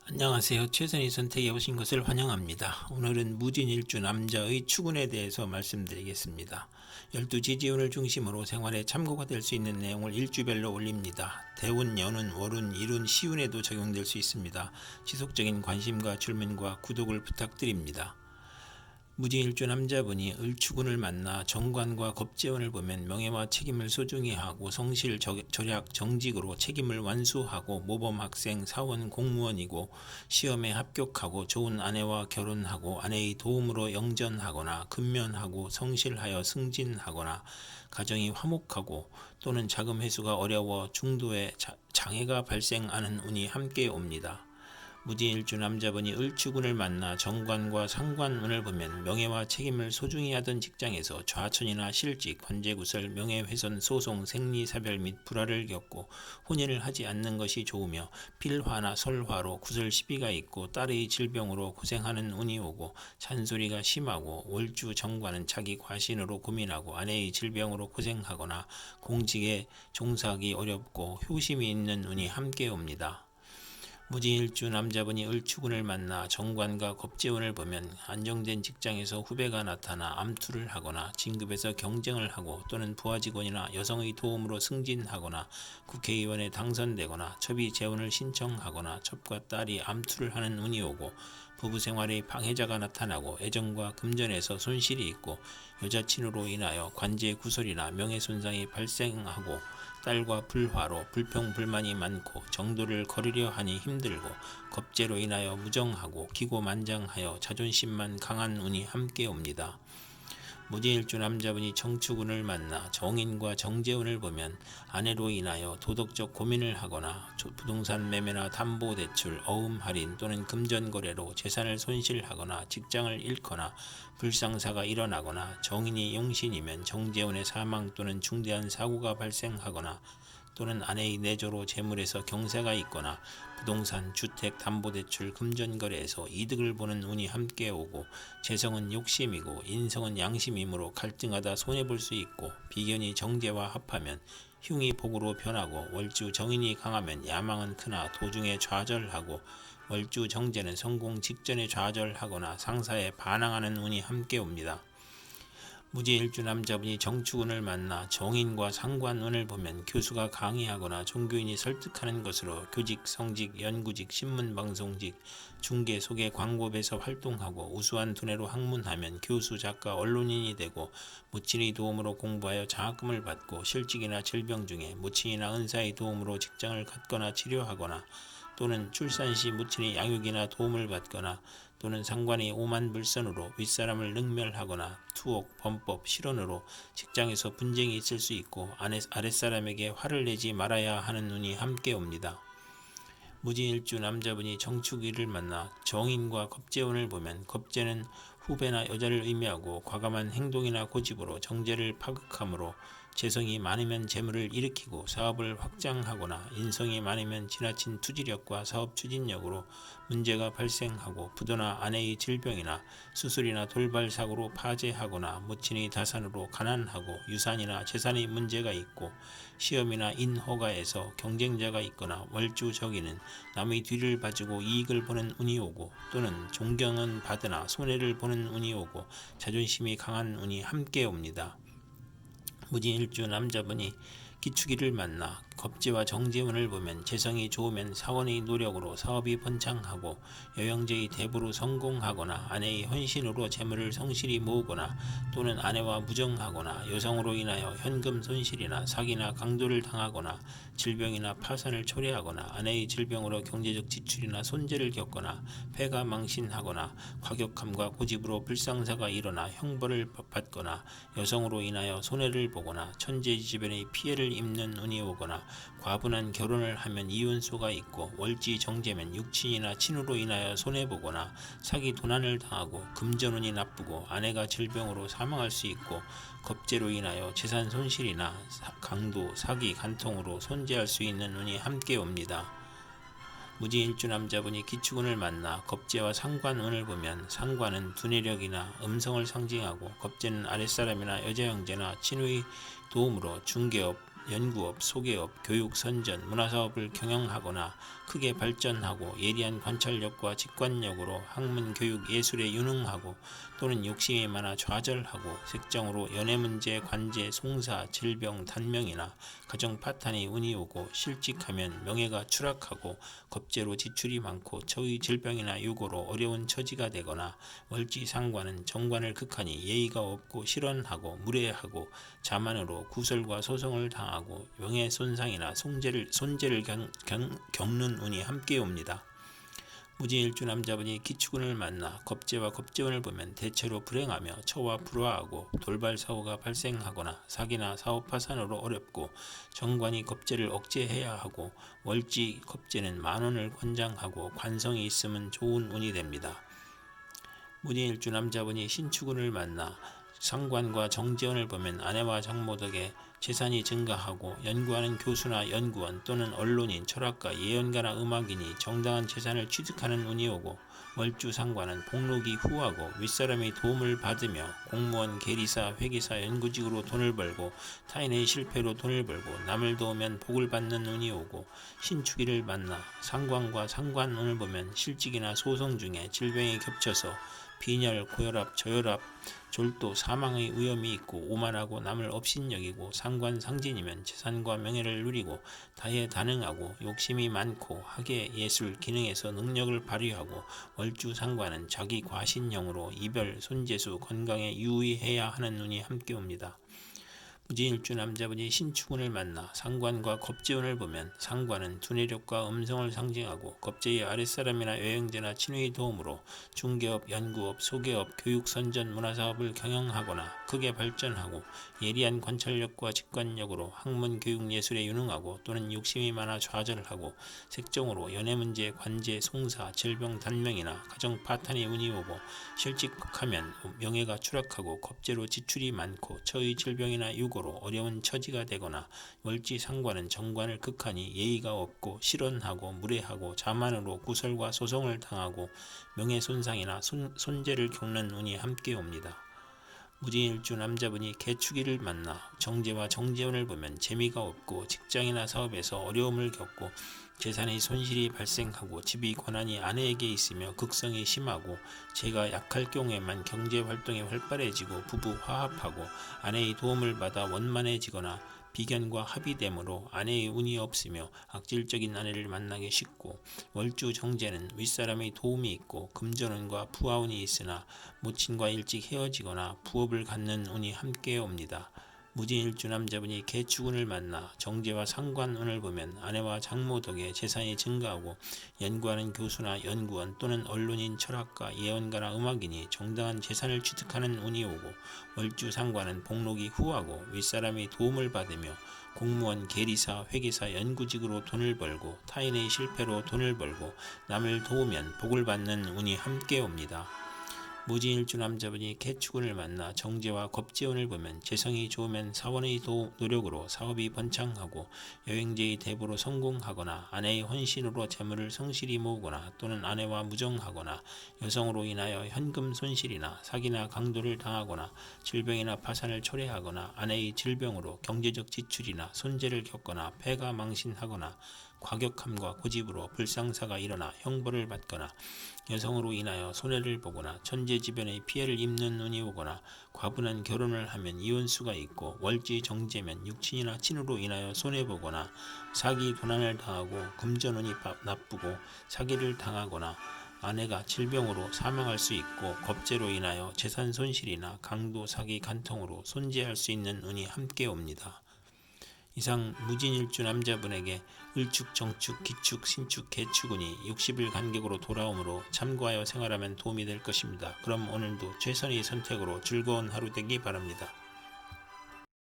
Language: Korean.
안녕하세요. 최선의 선택에 오신 것을 환영합니다. 오늘은 무진일주 남자의 추군에 대해서 말씀드리겠습니다. 12지지운을 중심으로 생활에 참고가 될 수 있는 내용을 일주별로 올립니다. 대운, 연운, 월운, 일운, 시운에도 적용될 수 있습니다. 지속적인 관심과 질문과 구독을 부탁드립니다. 무진일주 남자분이 을추군을 만나 정관과 겁재운을 보면 명예와 책임을 소중히 하고 성실, 절약, 정직으로 책임을 완수하고 모범 학생, 사원, 공무원이고 시험에 합격하고 좋은 아내와 결혼하고 아내의 도움으로 영전하거나 근면하고 성실하여 승진하거나 가정이 화목하고 또는 자금 회수가 어려워 중도에 장애가 발생하는 운이 함께 옵니다. 무진일주 남자분이 을추군을 만나 정관과 상관운을 보면 명예와 책임을 소중히 하던 직장에서 좌천이나 실직, 관제구설, 명예훼손, 소송, 생리사별 및 불화를 겪고 혼인을 하지 않는 것이 좋으며 필화나 설화로 구설 시비가 있고 딸의 질병으로 고생하는 운이 오고 잔소리가 심하고 월주 정관은 자기 과신으로 고민하고 아내의 질병으로 고생하거나 공직에 종사하기 어렵고 효심이 있는 운이 함께 옵니다. 무진일주 남자분이 을추군을 만나 정관과 겁재운을 보면 안정된 직장에서 후배가 나타나 암투를 하거나 진급에서 경쟁을 하고 또는 부하 직원이나 여성의 도움으로 승진하거나 국회의원에 당선되거나 첩이 재혼을 신청하거나 첩과 딸이 암투를 하는 운이 오고 부부생활에 방해자가 나타나고 애정과 금전에서 손실이 있고 여자친으로 인하여 관제 구설이나 명예손상이 발생하고 딸과 불화로 불평불만이 많고 정도를 거르려 하니 힘들고 겁재로 인하여 무정하고 기고만장하여 자존심만 강한 운이 함께 옵니다. 무진일주 남자분이 정축운을 만나 정인과 정재운을 보면 아내로 인하여 도덕적 고민을 하거나 부동산 매매나 담보대출, 어음할인 또는 금전거래로 재산을 손실하거나 직장을 잃거나 불상사가 일어나거나 정인이 용신이면 정재운의 사망 또는 중대한 사고가 발생하거나 또는 아내의 내조로 재물에서 경사가 있거나 부동산, 주택, 담보대출, 금전거래에서 이득을 보는 운이 함께 오고 재성은 욕심이고 인성은 양심이므로 갈등하다 손해볼 수 있고 비견이 정제와 합하면 흉이 복으로 변하고 월주 정인이 강하면 야망은 크나 도중에 좌절하고 월주 정제는 성공 직전에 좌절하거나 상사에 반항하는 운이 함께 옵니다. 무지일주 남자분이 정축운을 만나 정인과 상관운을 보면 교수가 강의하거나 종교인이 설득하는 것으로 교직, 성직, 연구직, 신문방송직, 중개, 소개, 광고에서 활동하고 우수한 두뇌로 학문하면 교수, 작가, 언론인이 되고 무친의 도움으로 공부하여 장학금을 받고 실직이나 질병 중에 무친이나 은사의 도움으로 직장을 갖거나 치료하거나 또는 출산시 무친의 양육이나 도움을 받거나 또는 상관이 오만불선으로 윗사람을 능멸하거나 투옥, 범법, 실언으로 직장에서 분쟁이 있을 수 있고 아랫사람에게 화를 내지 말아야 하는 운이 함께 옵니다. 무진일주 남자분이 정축일을 만나 정인과 겁재운을 보면 겁재는 후배나 여자를 의미하고 과감한 행동이나 고집으로 정제를 파극함으로 재성이 많으면 재물을 일으키고 사업을 확장하거나 인성이 많으면 지나친 투지력과 사업 추진력으로 문제가 발생하고 부도나 아내의 질병이나 수술이나 돌발 사고로 파재하거나 무친의 다산으로 가난하고 유산이나 재산의 문제가 있고 시험이나 인허가에서 경쟁자가 있거나 월주적이는 남의 뒤를 봐주고 이익을 보는 운이 오고 또는 존경은 받으나 손해를 보는 운이 오고 자존심이 강한 운이 함께 옵니다. 무진일주 남자분이 기축일을 만나 겁재와 정재운을 보면 재성이 좋으면 사원의 노력으로 사업이 번창하고 여영제의 대부로 성공하거나 아내의 헌신으로 재물을 성실히 모으거나 또는 아내와 무정하거나 여성으로 인하여 현금 손실이나 사기나 강도를 당하거나 질병이나 파산을 초래하거나 아내의 질병으로 경제적 지출이나 손재를 겪거나 폐가 망신하거나 과격함과 고집으로 불상사가 일어나 형벌을 받거나 여성으로 인하여 손해를 보거나 천재지변의 피해를 입는 운이 오거나 과분한 결혼을 하면 이혼수가 있고 월지 정제면 육친이나 친으로 인하여 손해보거나 사기 도난을 당하고 금전운이 나쁘고 아내가 질병으로 사망할 수 있고 겁재로 인하여 재산 손실이나 강도, 사기, 간통으로 손재할 수 있는 운이 함께 옵니다. 무지일주 남자분이 기축운을 만나 겁재와 상관운을 보면 상관은 두뇌력이나 음성을 상징하고 겁재는 아랫사람이나 여자 형제나 친의 도움으로 중개업, 연구업, 소개업, 교육, 선전, 문화사업을 경영하거나 크게 발전하고 예리한 관찰력과 직관력으로 학문, 교육, 예술에 유능하고 또는 욕심이 많아 좌절하고 색정으로 연애문제, 관제, 송사, 질병, 단명이나 가정 파탄이 운이 오고 실직하면 명예가 추락하고 겁재로 지출이 많고 처의 질병이나 유고로 어려운 처지가 되거나 월지상관은 정관을 극하니 예의가 없고 실언하고 무례하고 자만으로 구설과 소송을 당하고 명예손상이나 손재를 겪는 운이 함께 옵니다. 무진일주 남자분이 기축운을 만나 겁재와 겁재운을 보면 대체로 불행하며 처와 불화하고 돌발 사고가 발생하거나 사기나 사업 파산으로 어렵고 정관이 겁재를 억제해야 하고 월지 겁재는 만원을 권장하고 관성이 있으면 좋은 운이 됩니다. 무진일주 남자분이 신축운을 만나 상관과 정재운을 보면 아내와 장모 덕에 재산이 증가하고 연구하는 교수나 연구원 또는 언론인, 철학가, 예언가나 음악인이 정당한 재산을 취득하는 운이 오고 월주 상관은 복록이 후하고 윗사람의 도움을 받으며 공무원, 계리사, 회계사, 연구직으로 돈을 벌고 타인의 실패로 돈을 벌고 남을 도우면 복을 받는 운이 오고 신축일을 만나 상관과 상관운을 보면 실직이나 소송 중에 질병이 겹쳐서 빈혈, 고혈압, 저혈압, 졸도, 사망의 위험이 있고 오만하고 남을 업신여기고 상관상진이면 재산과 명예를 누리고 다해다능하고 욕심이 많고 학예, 예술, 기능에서 능력을 발휘하고 월주상관은 자기 과신형으로 이별, 손재수, 건강에 유의해야 하는 운이 함께 옵니다. 무진일주 남자분이 신축운을 만나 상관과 겁재운을 보면 상관은 두뇌력과 음성을 상징하고 겁재의 아랫사람이나 여행자나 친의 도움으로 중개업, 연구업, 소개업, 교육, 선전, 문화사업을 경영하거나 크게 발전하고 예리한 관찰력과 직관력으로 학문, 교육, 예술에 유능하고 또는 욕심이 많아 좌절하고 색정으로 연애문제, 관제, 송사, 질병, 단명이나 가정 파탄이 운이 오고 실직하면 명예가 추락하고 겁재로 지출이 많고 처의 질병이나 유고 로 어려운 처지가 되거나 월지상관은 정관을 극하니 예의가 없고 실언하고 무례하고 자만으로 구설과 소송을 당하고 명예손상이나 손재를 겪는 운이 함께 옵니다. 무진일주 남자분이 개축일을 만나 정재와 정재운을 보면 재미가 없고 직장이나 사업에서 어려움을 겪고 재산의 손실이 발생하고 집이 권한이 아내에게 있으며 극성이 심하고 재가 약할 경우에만 경제활동이 활발해지고 부부 화합하고 아내의 도움을 받아 원만해지거나 비견과 합의됨으로 아내의 운이 없으며 악질적인 아내를 만나기 쉽고 월주 정재는 윗사람의 도움이 있고 금전운과 부하운이 있으나 모친과 일찍 헤어지거나 부업을 갖는 운이 함께 옵니다. 무진일주 남자분이 개축운을 만나 정재와 상관운을 보면 아내와 장모 덕에 재산이 증가하고 연구하는 교수나 연구원 또는 언론인, 철학가, 예언가나 음악인이 정당한 재산을 취득하는 운이 오고 월주 상관은 복록이 후하고 윗사람의 도움을 받으며 공무원, 계리사, 회계사, 연구직으로 돈을 벌고 타인의 실패로 돈을 벌고 남을 도우면 복을 받는 운이 함께 옵니다. 무진일주 남자분이 개축운을 만나 정재와 겁재운을 보면 재성이 좋으면 사원의 노력으로 사업이 번창하고 여행제의 대보로 성공하거나 아내의 헌신으로 재물을 성실히 모으거나 또는 아내와 무정하거나 여성으로 인하여 현금 손실이나 사기나 강도를 당하거나 질병이나 파산을 초래하거나 아내의 질병으로 경제적 지출이나 손재를 겪거나 폐가 망신하거나 과격함과 고집으로 불상사가 일어나 형벌을 받거나 여성으로 인하여 손해를 보거나 천재지변의 피해를 입는 운이 오거나 과분한 결혼을 하면 이혼수가 있고 월지 정제면 육친이나 친으로 인하여 손해보거나 사기 도난을 당하고 금전운이 나쁘고 사기를 당하거나 아내가 질병으로 사망할 수 있고 겁재로 인하여 재산 손실이나 강도, 사기, 간통으로 손재할 수 있는 운이 함께 옵니다. 이상 무진일주 남자분에게 을축, 정축, 기축, 신축, 개축운이 60일 간격으로 돌아오므로 참고하여 생활하면 도움이 될 것입니다. 그럼 오늘도 최선의 선택으로 즐거운 하루 되기 바랍니다.